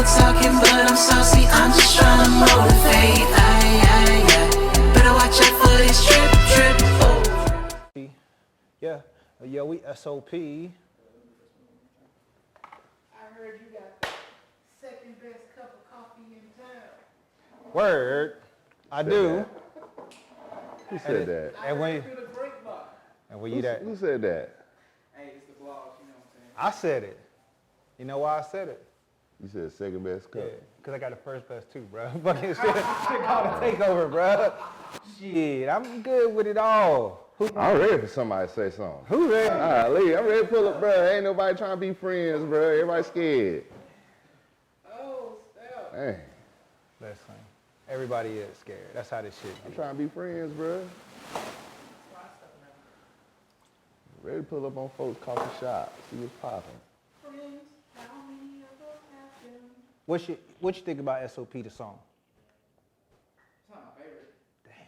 people talking, but I'm saucy. I'm just trying to motivate. Better watch out for this drip. Oh. Yeah, yo, we S.O.P. I heard you got second best cup of coffee in town. Word, I do. Who said that? And when you that, Who said that? Hey, it's the blog, you know what I'm saying? I said it. You know why I said it? You said second best cup. Yeah, because I got the first best too, bro. Fucking shit called a takeover, bro. Shit, I'm good with it all. I'm ready for somebody to say something. Who ready? All right, Lee, I'm ready to pull up, bro. Ain't nobody trying to be friends, bro. Everybody scared. Oh, stop. Dang. Listen, everybody is scared. That's how this shit I'm be. trying to be friends, bro. Ready to pull up on folks' coffee shop, see what's popping. Friends, how many of us have them? What you think about S.O.P. the song? It's not my favorite. Damn.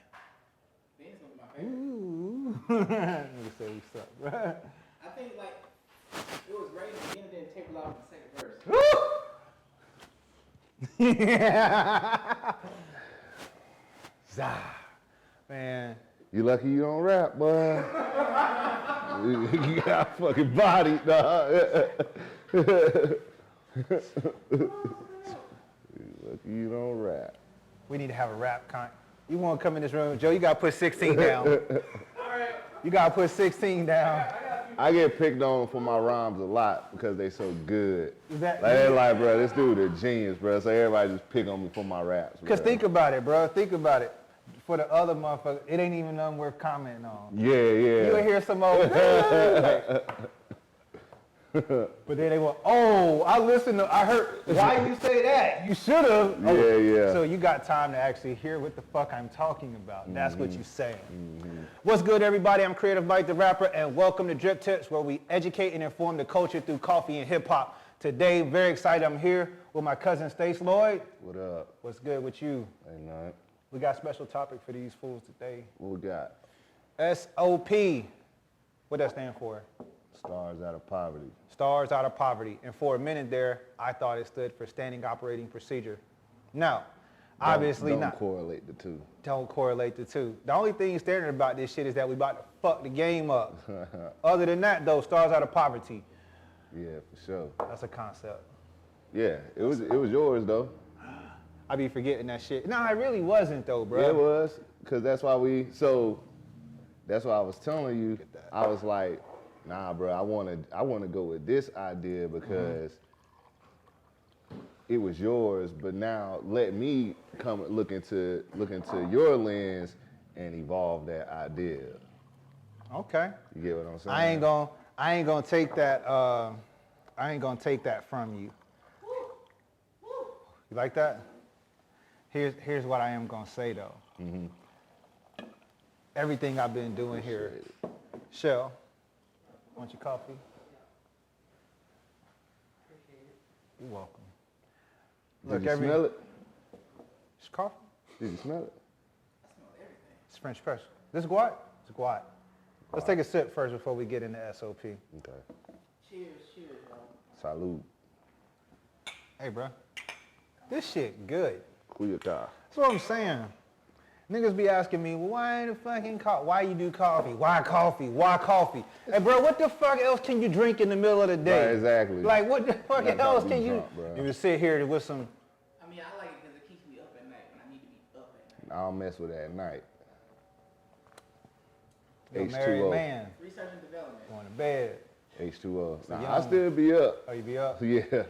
Ben's gonna be my favorite. Ooh. Nigga say we suck, bro. I think like it was great at the beginning, then tapered off in the second verse. Yeah. Zah. Man. You lucky you don't rap, boy. You got fucking body, dog. You lucky you don't rap. We need to have a rap con. You want to come in this room, Joe? You got to put 16 down. All right. You got to put 16 down. I get picked on for my rhymes a lot because they so good. Is that- like, they're like, bro, this dude a genius, bro. So everybody just pick on me for my raps. Because bro. think about it, bro. Think about it. For the other motherfuckers, it ain't even nothing worth commenting on. Yeah. You will hear some old. But then they went, oh, I heard, why you say that? You should have. Yeah. So you got time to actually hear what the fuck I'm talking about. That's what you saying. What's good, everybody? I'm Creative Mike the Rapper, and welcome to Drip Tips, where we educate and inform the culture through coffee and hip hop. Today, very excited, I'm here with my cousin Stace Loyd. What up? What's good with you? Ain't nothing. We got a special topic for these fools today. What we got? S.O.P. What that stand for? Stars Out of Poverty. Stars Out of Poverty. And for a minute there, I thought it stood for Standing Operating Procedure. No, obviously don't not. correlate the two. Don't correlate the two. The only thing standard about this shit is that we about to fuck the game up. Other than that, though, Stars Out of Poverty. Yeah, for sure. That's a concept. Yeah, it was yours though. I be forgetting that shit. No, it really wasn't though, bro. Yeah, it was, cause that's why that's why I was telling you. I was like, nah, bro, I wanna go with this idea because it was yours, but now let me come look into your lens and evolve that idea. Okay. You get what I'm saying? I ain't gonna take that. I ain't gonna take that from you. You like that? Here's what I am gonna say though. Everything I've been doing here. Shell, want your coffee? You're welcome. Did you smell it? It's coffee. Did you smell it? It's French press. This is guat? It's guat. Let's take a sip first before we get into S.O.P. Okay. Cheers, y'all. Salud. Hey, bro. This shit good. Kuyaka. That's what I'm saying. Niggas be asking me, well, why the fucking why you do coffee? Why coffee? Why coffee? Hey, bro, what the fuck else can you drink in the middle of the day? Right, exactly. Like, what the fuck Not else about to can be you? drunk, bro. You just sit here with some. I mean, I like it because it keeps me up at night when I need to be up at night. I don't mess with that at night. You're a married H2O. man Research and development. going to bed. H2O. Nah, young. I still be up. Oh, you be up? Yeah.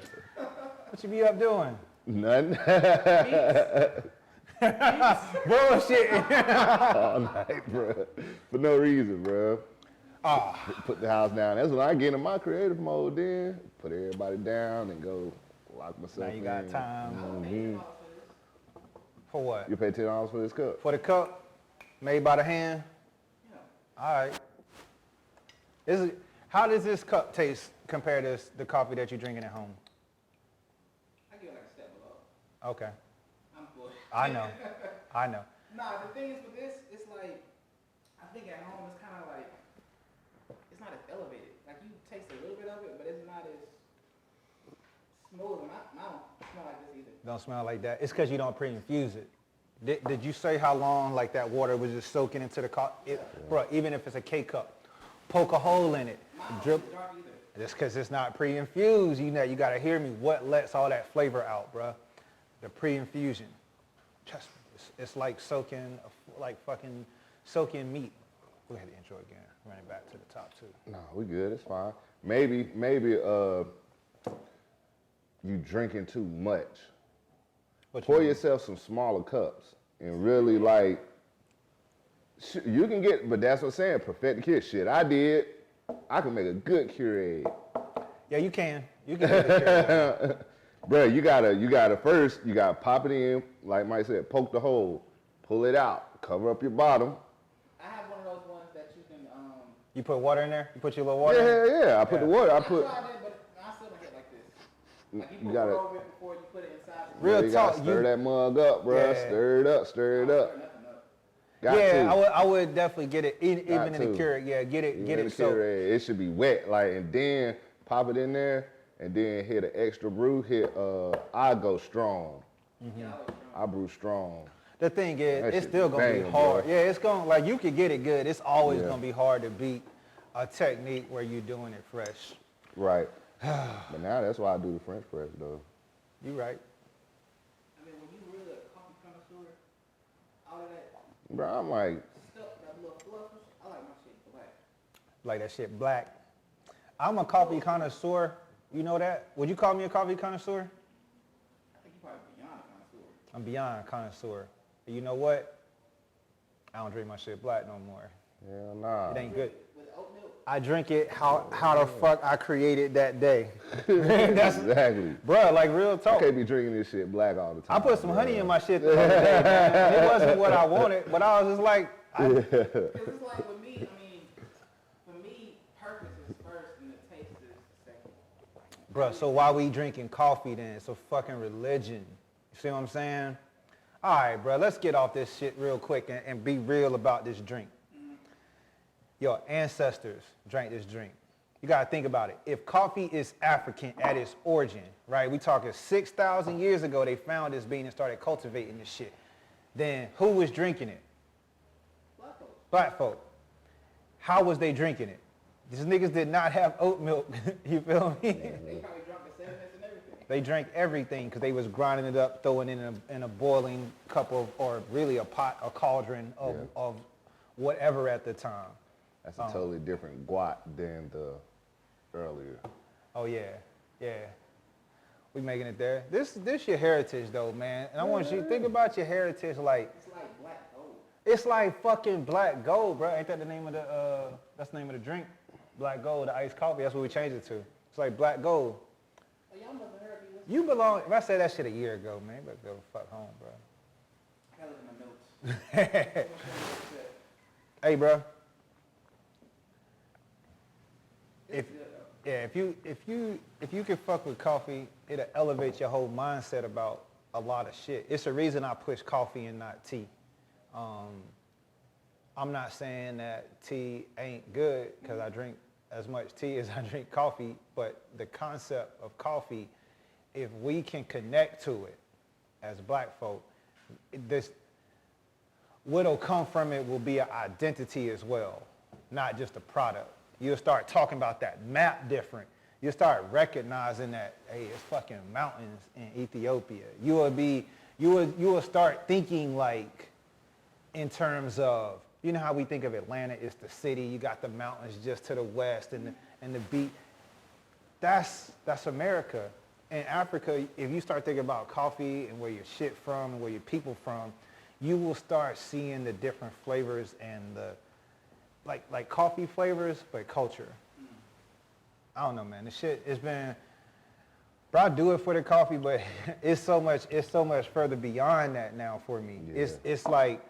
What you be up doing? Nothing. Bullshit. All night, bro. For no reason, bro. Put the house down. That's when I get in my creative mode then. Put everybody down and go lock myself Now in. you got time. For what? You pay $10 for this cup? For the cup, made by the hand? Yeah. All right. How does this cup taste compared to the coffee that you're drinking at home? I give it like a step below. Okay. I'm good. I know. I know. Nah, the thing is with this, it's like, I think at home it's kind of like, it's not as elevated. Like you taste a little bit of it, but it's not as smooth, and I don't smell like this either. Don't smell like that. It's because you don't pre-infuse it. Did you say how long like that water was just soaking into the coffee? Bro, even if it's a K-cup, poke a hole in it. Drip. Dark either. It's because it's not pre-infused. You know, you got to hear me. What lets all that flavor out, bro? The pre-infusion. Trust me. It's like soaking, like fucking soaking meat. Go ahead and intro again. Running back to the top too. No, we good. It's fine. Maybe you drinking too much. Pour yourself some smaller cups and really like. You can get, but that's what I'm saying. Perfect the kid. Shit, I did. I can make a good Keurig. Yeah, you can. You can make a Keurig. Bro, you gotta first, you gotta pop it in, like Mike said, poke the hole, pull it out, cover up your bottom. I have one of those ones that you can. You put water in there? You put your little water in? Yeah. I put the water. I tried that, but I still don't get like this. Like you put gotta- water over it before you put it inside. Real you talk. gotta stir that mug up, bro. Yeah. Stir it up. Stir nothing up. Got Yeah, to. I would definitely get it, even Got in the to. Keurig. Yeah, get In it the soaked. Keurig, it should be wet, like, and then pop it in there, and then hit an extra brew. I go strong. I brew strong. The thing is, That it's shit still gonna be banging, hard. boy. Yeah, it's gonna, like, you could get it good. It's always Yeah. gonna be hard to beat a technique where you're doing it fresh. Right. But now that's why I do the French press, though. You right. I mean, when you really a coffee connoisseur, all of that Bro, I'm like, stuff, that little fluff, I like my shit black. Like that shit black. I'm a coffee connoisseur. You know that? Would you call me a coffee connoisseur? I think you probably beyond a connoisseur. I'm beyond connoisseur. You know what? I don't drink my shit black no more. hell nah. It ain't good. With oat milk, I drink it how the fuck I created that day. Exactly. Bruh, like real I talk. can't be drinking this shit black all the time. I put some bro. honey in my shit the other day, man. It wasn't what I wanted, but I was just like, because it's like with me, I mean, for me, purpose is first and the taste is second. bruh, so why we drinking coffee then? It's a fucking religion. You see what I'm saying? All right, bruh, let's get off this shit real quick and be real about this drink. Your ancestors drank this drink. You gotta think about it. If coffee is African at its origin, right? We talking 6,000 years ago, they found this bean and started cultivating this shit. Then who was drinking it? Black folks. Black folk. How was they drinking it? These niggas did not have oat milk. You feel me? They probably drunk the sediments and everything. They drank everything because they was grinding it up, throwing it in a boiling cup of, or really a pot, a cauldron of whatever at the time. That's a totally different guat than the earlier. Oh yeah, yeah. We making it there. This your heritage though, man. And I want you to think about your heritage like It's like black gold. it's like fucking black gold, bro. Ain't that the name of the that's the name of the drink? Black gold, the iced coffee. That's what we changed it to. It's like black gold. Oh, y'all must have heard me listen. You belong. If I said that shit a year ago, man, you better go the fuck home, bro. I gotta look at my notes. Hey, bro. It's good though. If you can fuck with coffee, it'll elevate your whole mindset about a lot of shit. It's the reason I push coffee and not tea. I'm not saying that tea ain't good because I drink as much tea as I drink coffee, but the concept of coffee, if we can connect to it as black folk, what'll come from it will be an identity as well, not just a product. You'll start talking about that map different. You'll start recognizing that, hey, it's fucking mountains in Ethiopia. You will start thinking like in terms of, you know how we think of Atlanta, it's the city, you got the mountains just to the west and the beach. That's America. In Africa, if you start thinking about coffee and where your shit from and where your people from, you will start seeing the different flavors and the like coffee flavors, but culture. I don't know, man. The shit, it's been, bro, I do it for the coffee, but it's so much further beyond that now for me. Yeah. It's like,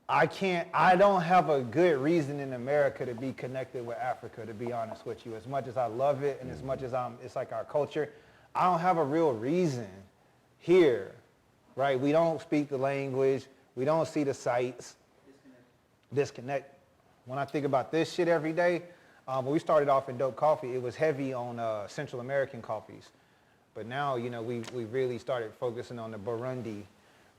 I don't have a good reason in America to be connected with Africa, to be honest with you. As much as I love it and as much as it's like our culture, I don't have a real reason here, right? We don't speak the language. We don't see the sights. Disconnect. When I think about this shit every day, When we started off in dope coffee, it was heavy on Central American coffees. But now, you know, we really started focusing on the Burundi,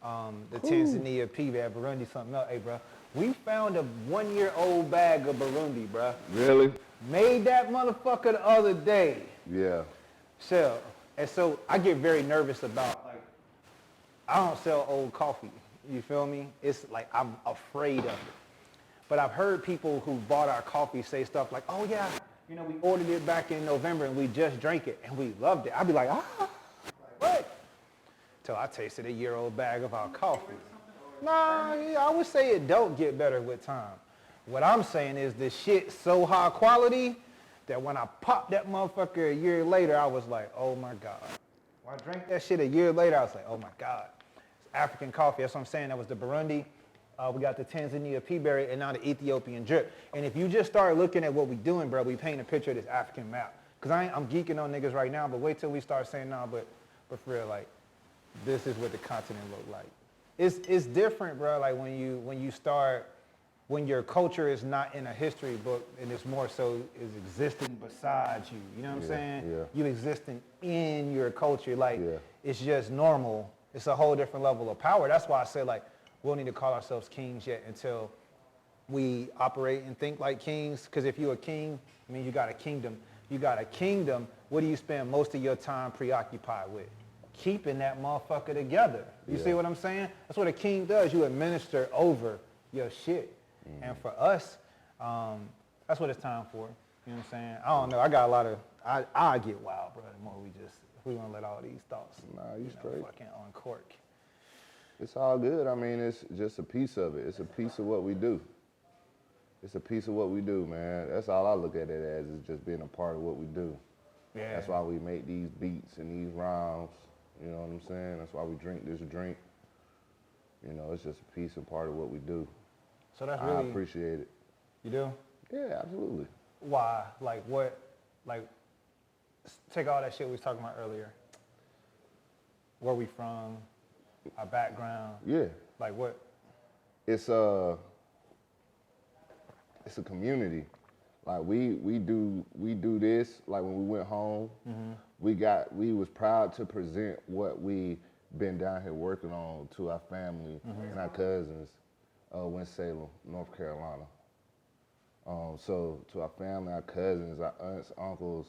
the Tanzania PVAD, Burundi something else. Hey, bro, we found a 1-year-old bag of Burundi, bro. Really? Made that motherfucker the other day. Yeah. Sell. And so I get very nervous about, like, I don't sell old coffee. You feel me? It's like I'm afraid of it. But I've heard people who bought our coffee say stuff like, oh yeah, you know, we ordered it back in November and we just drank it and we loved it. I'd be like, like, what? Till I tasted a 1-year-old bag of our coffee. Nah, I would say it don't get better with time. What I'm saying is this shit so high quality that when I popped that motherfucker a year later, I was like, oh my God. When I drank that shit a year later, I was like, oh my God. It's African coffee, that's what I'm saying. That was the Burundi. We got the Tanzania Peaberry and now the Ethiopian Dripp. And if you just start looking at what we doing, bro, we paint a picture of this African map. Cause I'm geeking on niggas right now, but wait till we start saying, nah, but for real, like, this is what the continent look like. It's different, bro, like when your culture is not in a history book and it's more so is existing beside you. You know what I'm saying? Yeah. You existing in your culture. Like, it's just normal. It's a whole different level of power. That's why I say, like, we don't need to call ourselves kings yet until we operate and think like kings. Because if you're a king, I mean, you got a kingdom. You got a kingdom. What do you spend most of your time preoccupied with? Keeping that motherfucker together. You see what I'm saying? That's what a king does. You administer over your shit. And for us, that's what it's time for. You know what I'm saying? I don't know. I got a lot of, I get wild, bro, the more if we want to let all these thoughts, straight. fucking uncork. It's all good. I mean, it's just a piece of it. It's a piece of what we do. It's a piece of what we do, man. That's all I look at it as, is just being a part of what we do. Yeah. That's why we make these beats and these rhymes. You know what I'm saying? That's why we drink this drink. You know, it's just a piece and part of what we do. So that's I really, appreciate it. You do? Yeah, absolutely. Why? Like what, like, take all that shit we was talking about earlier. Where we from, our background. Yeah. Like what? It's a community. Like we do this, like when we went home, we was proud to present what we been down here working on to our family and our cousins, Winston-Salem, North Carolina. So to our family, our cousins, our aunts, uncles,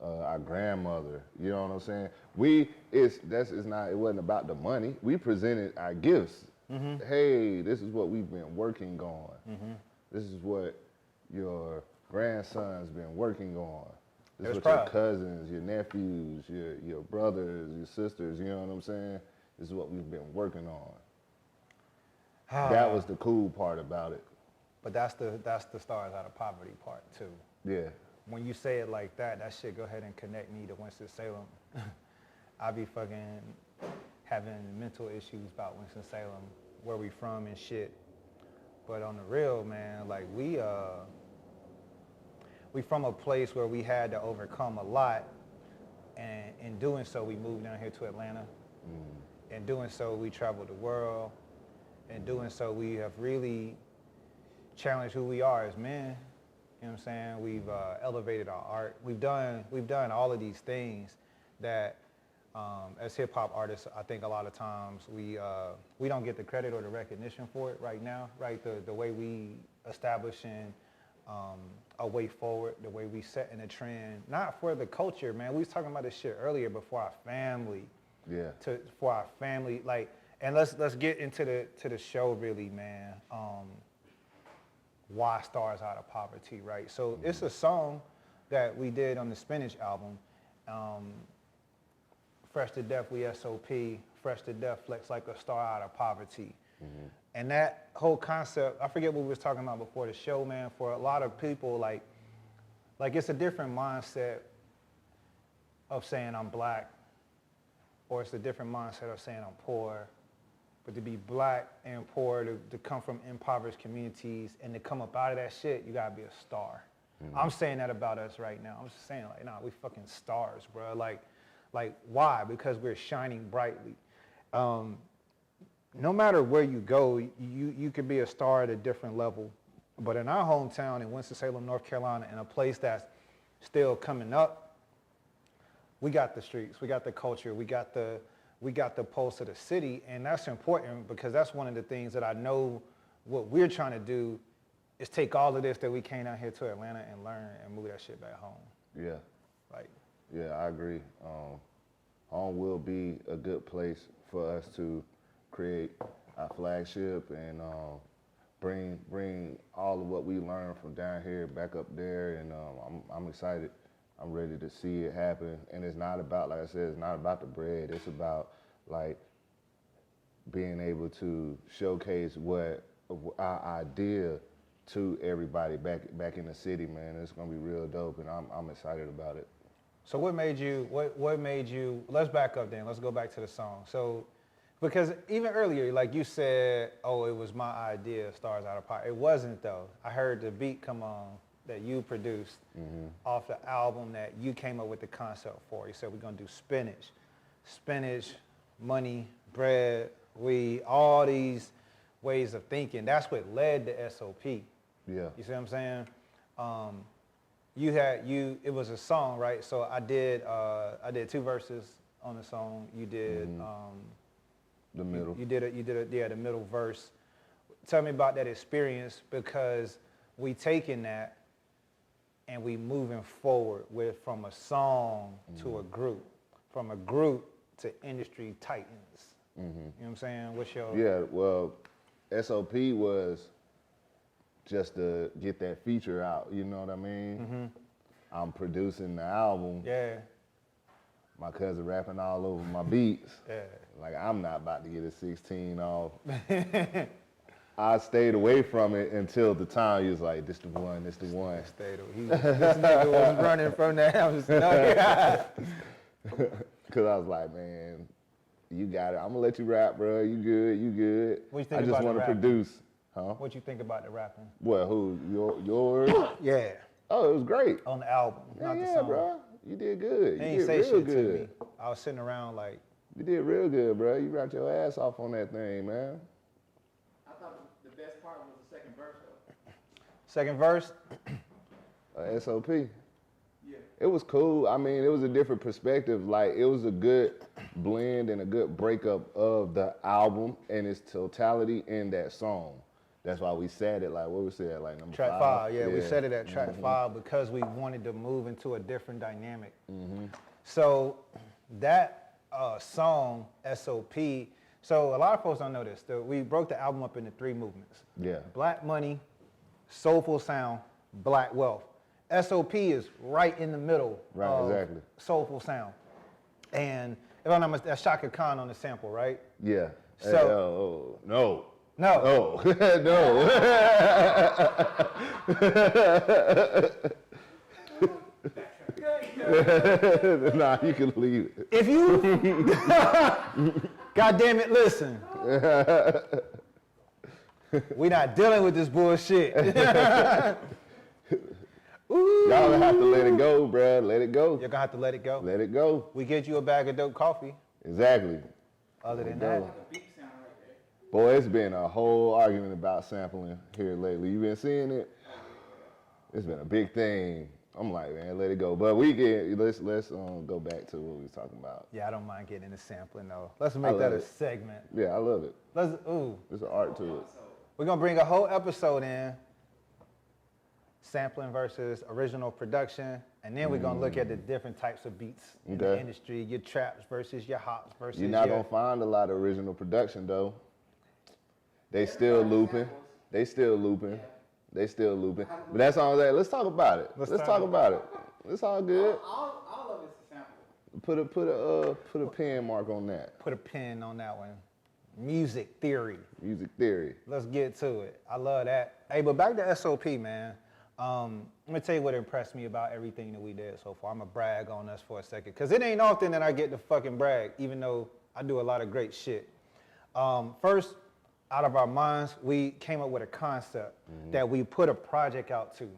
our grandmother, you know what I'm saying? It wasn't about the money. We presented our gifts. Hey, this is what we've been working on. This is what your grandson's been working on. This is what your cousins, your nephews, your brothers, your sisters, you know what I'm saying? This is what we've been working on. That was the cool part about it. But that's the stars out of poverty part too. Yeah. When you say it like that shit go ahead and connect me to Winston-Salem. I be fucking having mental issues about Winston-Salem, where we from and shit. But on the real, man, like we from a place where we had to overcome a lot, and in doing so, we moved down here to Atlanta. In doing so, we traveled the world. In doing so, we have really challenged who we are as men. You know what I'm saying? We've elevated our art. We've done all of these things that, as hip hop artists, I think a lot of times we don't get the credit or the recognition for it right now. Right, the way we establishing a way forward, the way we setting a trend, not for the culture, man. We was talking about this shit earlier, but for our family. Yeah. For our family, like, and let's get into the show really, man. Why Stars Out of Poverty, right? So it's a song that we did on the Spinach album. Fresh to Death, we S.O.P. Fresh to Death, flex like a star out of poverty. And that whole concept, I forget what we was talking about before the show, man. For a lot of people, like it's a different mindset of saying I'm black, or it's a different mindset of saying I'm poor. But to be black and poor, to come from impoverished communities, and to come up out of that shit, you gotta be a star. I'm saying that about us right now. I'm just saying, like, nah, we fucking stars, bro. Like why? Because we're shining brightly. No matter where you go, you could be a star at a different level. But in our hometown in Winston-Salem, North Carolina, in a place that's still coming up, we got the streets, we got the culture, we got the pulse of the city, and that's important because that's one of the things that I know what we're trying to do is take all of this that we came out here to Atlanta and learn and move that shit back home. Yeah. Like, Yeah, I agree. Home will be a good place for us to create our flagship and bring all of what we learned from down here back up there. And I'm excited. I'm ready to see it happen. And it's not about, like I said, it's not about the bread. It's about like being able to showcase what our idea to everybody back in the city, man. It's gonna be real dope, and I'm excited about it. so what made you, let's back up then, let's go back to the song. So, because even earlier, like you said, oh, it was my idea, Stars Out of Pocket. It wasn't though. I heard the beat come on that you produced off the album that you came up with the concept for. You said we're gonna do spinach, money, bread, weed, all these ways of thinking. That's what led to S.O.P. Yeah. You see what I'm saying? It was a song, right? So I did 2 verses on the song. You did The middle. You did the middle verse. Tell me about that experience, because we taking that and we moving forward from a song to a group, from a group to industry titans. You know what I'm saying? What's your... Yeah, well, S.O.P. was just to get that feature out, you know what I mean? I'm producing the album. Yeah. My cousin rapping all over my beats. Yeah. Like, I'm not about to get a 16 off. I stayed away from it until the time he was like, this the one. This nigga was running from the house. No, Cause I was like, man, you got it. I'm gonna let you rap, bro. You good. What you think I just about the want to rapping? produce. Huh? What you think about the rapping? What, who? Yours? Yeah. Oh, it was great. On the album, not the Yeah, song. bro. You did good. He You ain't did say real shit good. to me. I was sitting around like... You did real good, bro. You rapped your ass off on that thing, man. I thought the best part was the second verse though. Second verse? S.O.P. Yeah. It was cool. I mean, it was a different perspective. Like, it was a good blend and a good breakup of the album and its totality in that song. That's why we said it like, what we said, like number Track 5, yeah, we Yeah. said it at track 5 because we wanted to move into a different dynamic. So that song, S.O.P., so a lot of folks don't know this. We broke the album up into 3 movements. Yeah. Black money, soulful sound, black wealth. S.O.P. is right in the middle Right, of exactly. soulful sound. And if I'm not mistaken, that's Shaka Khan on the sample, right? Yeah. So- No. No. Oh, no. Nah, you can leave it. If you, God damn it, listen. We not dealing with this bullshit. Y'all gonna have to let it go, bruh. Let it go. You're gonna have to let it go. Let it go. We get you a bag of dope coffee. Exactly. Other than Go. that, The beat sound right there. Boy, it's been a whole argument about sampling here lately. You been seeing it? It's been a big thing. I'm like, man, let it go. But let's go back to what we was talking about. yeah, I don't mind getting into sampling though. Let's make that love a it. segment. Yeah, I love it. Ooh, There's an art to it. we're gonna bring a whole episode in. Sampling versus original production, and then we're gonna look at the different types of beats in the Okay. industry. Your traps versus your hops versus You're not your... gonna find a lot of original production though. They still looping. They still looping. But that's all that. Let's talk about it. Let's talk about it. It's all good. All of it's a sample. Put a pen mark on that. Put a pin on that one. Music theory. Music theory. Let's get to it. I love that. Hey, but back to S.O.P., man. I'm gonna tell you what impressed me about everything that we did so far. I'm gonna brag on us for a second, cause it ain't often that I get to fucking brag, even though I do a lot of great shit. First, out of our minds, we came up with a concept that we put a project out to.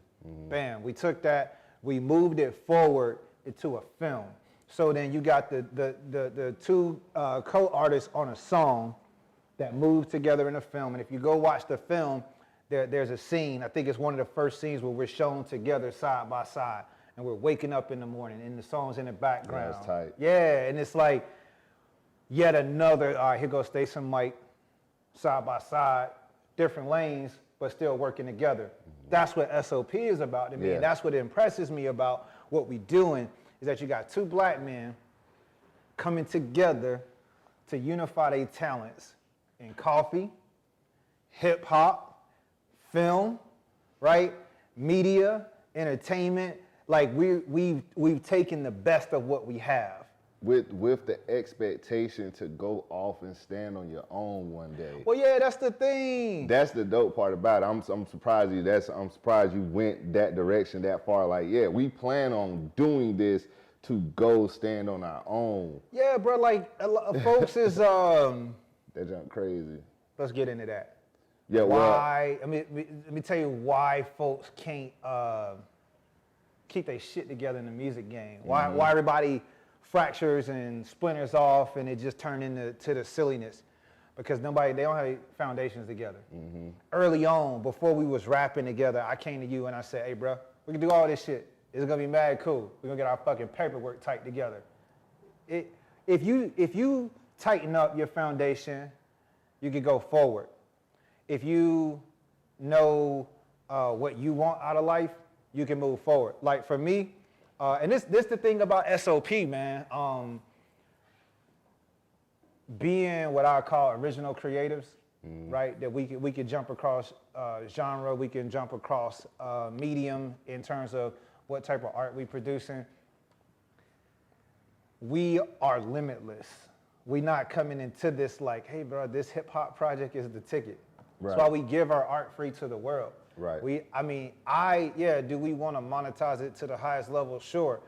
Bam, we took that, we moved it forward into a film. So then you got the 2 co-artists on a song that moved together in a film. And if you go watch the film, there's a scene, I think it's one of the first scenes where we're shown together side by side and we're waking up in the morning and the song's in the background. That's tight. Yeah, and it's like yet another, all right, here goes Stace and Mike, side by side, different lanes, but still working together. That's what S.O.P is about to me, and that's what impresses me about what we doing, is that you got two black men coming together to unify their talents in coffee, hip hop, film, right? Media, entertainment. Like we've taken the best of what we have. With the expectation to go off and stand on your own one day. Well, yeah, that's the thing. That's the dope part about it. I'm surprised I'm surprised you went that direction that far. Like, yeah, we plan on doing this to go stand on our own. Yeah, bro. Like, a lot of folks is That junk crazy. Let's get into that. Yeah. Why? Let me tell you why folks can't keep their shit together in the music game. Why everybody fractures and splinters off and it just turned into the silliness, because they don't have foundations together. Early on, before we was rapping together, I came to you and I said, hey bro, we can do all this shit. It's gonna be mad cool. We're gonna get our fucking paperwork tight together. If you tighten up your foundation, you can go forward. If you know what you want out of life, you can move forward. Like for me, and this the thing about S.O.P, man. Being what I call original creatives, right? That we could jump across genre, we can jump across medium in terms of what type of art we producing. We are limitless. We not coming into this like, hey bro, this hip hop project is the ticket. Right. That's why we give our art free to the world. Right. Do we want to monetize it to the highest level? Sure.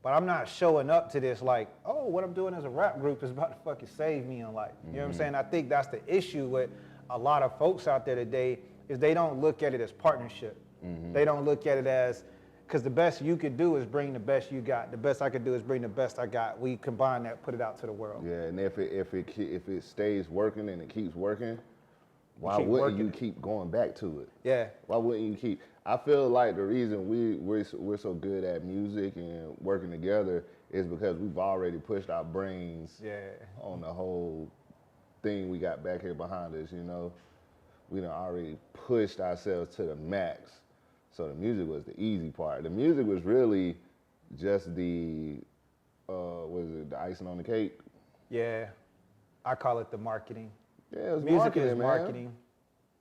But I'm not showing up to this like, oh, what I'm doing as a rap group is about to fucking save me in life. You know what I'm saying? I think that's the issue with a lot of folks out there today, is they don't look at it as partnership. They don't look at it as, because the best you could do is bring the best you got. The best I could do is bring the best I got. We combine that, put it out to the world. Yeah, and if it stays working and it keeps working, why wouldn't you keep going back to it? Yeah. Why wouldn't you keep? I feel like the reason we're so good at music and working together is because we've already pushed our brains on the whole thing we got back here behind us, you know? We done already pushed ourselves to the max. So the music was the easy part. The music was really just the icing on the cake? Yeah. I call it the marketing. Yeah, it was Music marketing, is man. marketing.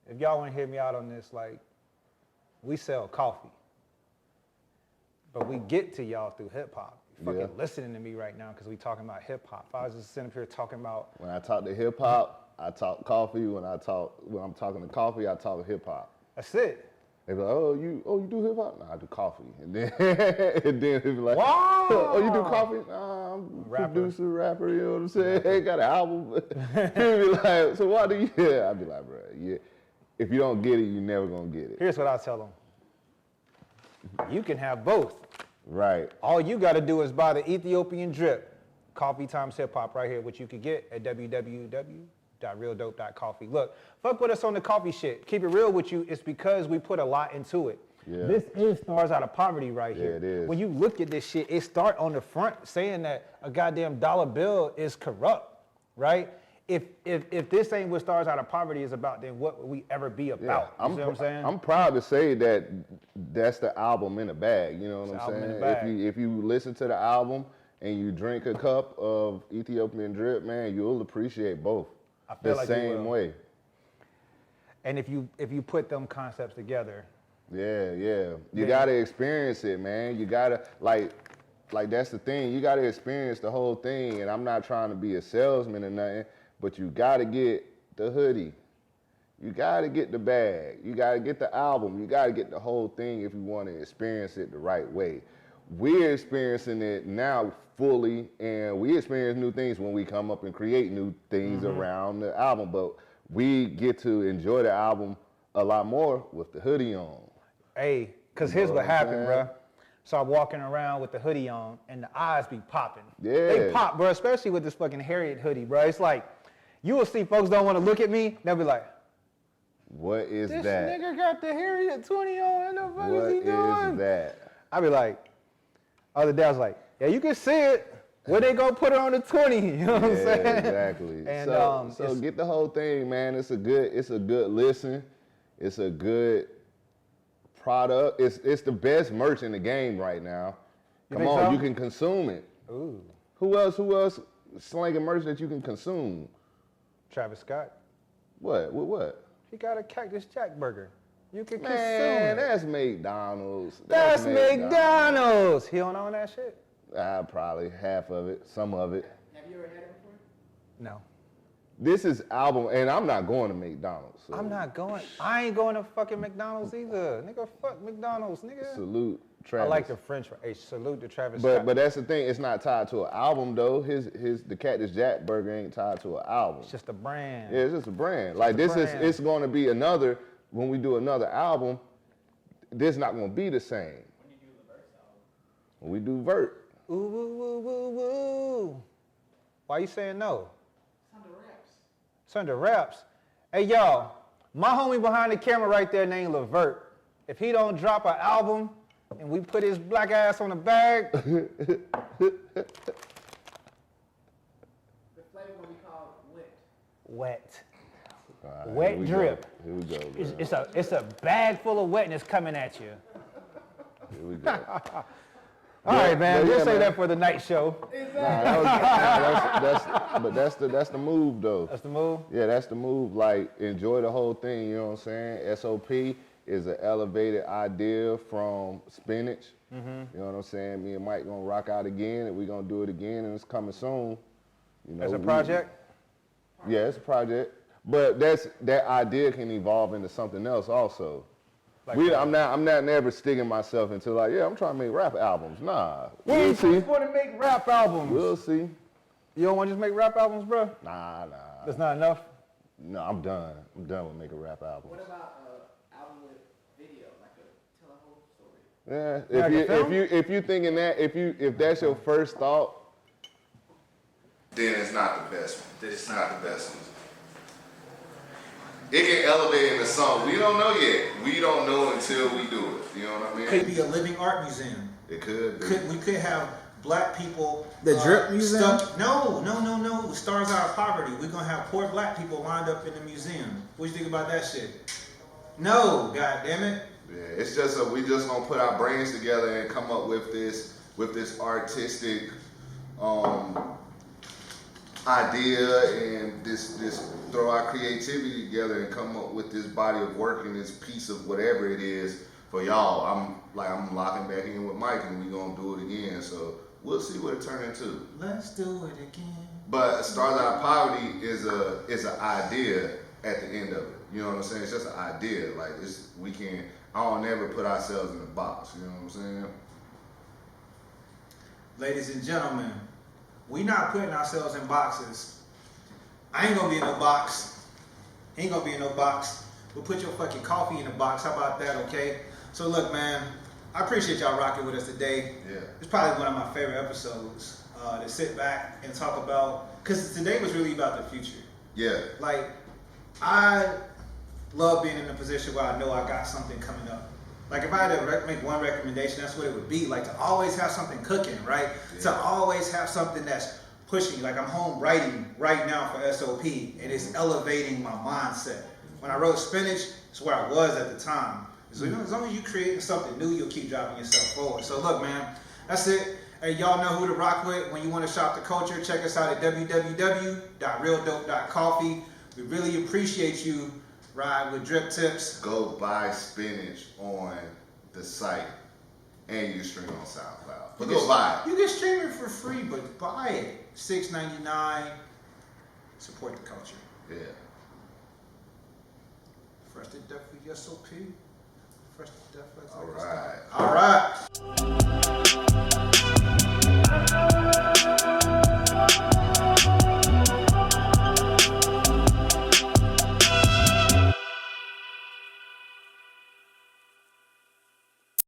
If y'all want to hear me out on this, like, we sell coffee, but we get to y'all through hip hop. You're fucking listening to me right now because we talking about hip hop. If I was just sitting up here talking about, when I talk to hip hop, I talk coffee. When I'm talking to coffee, I talk hip hop. that's it. They be like, oh, you do hip hop? Nah, I do coffee. And then they be like, Wow. oh, you do coffee? Nah, I'm Rapper. producer, rapper, you know what I'm saying? Ain't got an album. He'd be like, so why do you? Yeah, I'd be like, bro, yeah. If you don't get it, you never gonna get it. Here's what I tell them. You can have both. Right. All you got to do is buy the Ethiopian Dripp, Coffee Times Hip Hop right here, which you could get at www.realdope.coffee. Look, fuck with us on the coffee shit. Keep it real with you. It's because we put a lot into it. Yeah. This is Stars Out of Poverty right here. Yeah, it is. When you look at this shit, it start on the front saying that a goddamn dollar bill is corrupt, right? If this ain't what Stars Out of Poverty is about, then what would we ever be about? You see what I'm saying? I'm proud to say that that's the album in the bag. You know what I'm saying? If you listen to the album and you drink a cup of Ethiopian Dripp, man, you'll appreciate both I feel the like you same will. way. And if you put them concepts together, Yeah. You gotta experience it, man. You gotta like that's the thing. You gotta experience the whole thing. And I'm not trying to be a salesman or nothing, but you gotta get the hoodie. You gotta get the bag. You gotta get the album. You gotta get the whole thing if you want to experience it the right way. We're experiencing it now fully, and we experience new things when we come up and create new things around the album. But we get to enjoy the album a lot more with the hoodie on. hey, because here's what happened, bruh. So I'm walking around with the hoodie on, and the eyes be popping. Yeah. They pop, bro, especially with this fucking Harriet hoodie, bro. It's like, you will see folks don't want to look at me, they'll be like, What is This that? nigga got the Harriet 20 on. What the fuck What is he doing? is that? I be like, other day I was like, yeah, you can see it. Where they gonna put it on the 20? You know what I'm saying? Exactly. And so get the whole thing, man. It's a good listen. It's a good product. It's the best merch in the game right now. Come on, you can consume it. Ooh. Who else slanging merch that you can consume? Travis Scott. What? With what? He got a Cactus Jack burger. You can consume Man, it. that's McDonald's. That's McDonald's. He don't own that shit? Probably half of it, some of it. Have you ever had it before? No. This is album, and I'm not going to McDonald's. So I'm not going. I ain't going to fucking McDonald's either. Nigga, fuck McDonald's, nigga. Salute Travis. I like the French fries. Hey, salute to Travis Scott. But that's the thing. It's not tied to an album though. The Cactus Jack burger ain't tied to an album. It's just a brand. Yeah, it's just a brand. Like this is, it's going to be another. When we do another album, this not going to be the same. When you do Luvert's album. When we do Vert. Ooh, woo, woo, woo, woo. Why you saying no? It's under wraps. It's under wraps. Hey, y'all, my homie behind the camera right there named Luvert. If he don't drop an album and we put his black ass on the bag, The flavor will be called wet. wet. Right, Wet drip. Here we go. Bro. It's a bag full of wetness coming at you. Here we go. All right, man. but We'll yeah, say man. that for the night show. That's the move though. That's the move. Yeah, that's the move. Like, enjoy the whole thing, you know what I'm saying? S.O.P is an elevated idea from spinach. You know what I'm saying? Me and Mike gonna rock out again, and we gonna do it again, and it's coming soon. You know, As a project? Yeah, it's a project. But that idea can evolve into something else also. Like I'm not never sticking myself into like, yeah, I'm trying to make rap albums. Nah. We We'll ain't see. supposed to make rap albums. We'll see. You don't want to just make rap albums, bro? Nah. That's not enough? No, I'm done. I'm done with making rap albums. What about an album with video, like tell a whole story? Yeah, Like a film? if you thinking that, if that's your first thought, then it's not the best one. It's not the best one. It can elevate into something. We don't know yet. We don't know until we do it. You know what I mean? Could be a living art museum. It could be. We could have black people. The Dripp Museum? No. Stars Out of Poverty. We're gonna have poor black people lined up in the museum. What you think about that shit? No, god damn it. Yeah, it's just we just gonna put our brains together and come up with this artistic idea and this throw our creativity together and come up with this body of work and this piece of whatever it is for y'all. I'm locking back in with Mike and we gonna do it again. So we'll see what it turns into. Let's do it again. But Stars Out of Poverty is an idea at the end of it. You know what I'm saying? It's just an idea. Like I don't never put ourselves in a box. You know what I'm saying? Ladies and gentlemen, we not putting ourselves in boxes. I ain't gonna be in no box. Ain't gonna be in no box. We'll put your fucking coffee in a box. How about that, okay? So look, man, I appreciate y'all rocking with us today. Yeah. It's probably one of my favorite episodes to sit back and talk about, because today was really about the future. Yeah. Like, I love being in a position where I know I got something coming up. Like, if I had to make one recommendation, that's what it would be. Like, to always have something cooking, right? Yeah. To always have something that's pushing. Like, I'm home writing right now for S.O.P, and it's elevating my mindset. When I wrote Spinach, it's where I was at the time. So, you know, as long as you create something new, you'll keep driving yourself forward. So, look, man, that's it. Hey, y'all know who to rock with. When you want to shop the culture, check us out at www.realdope.coffee. We really appreciate you. Ride with Drip Tips. Go buy Spinach on the site and you stream on SoundCloud. But go buy it. You can stream it for free, but buy it. $6.99. Support the culture. Yeah. Fresh to death with S.O.P. Fresh to death. All right. All right.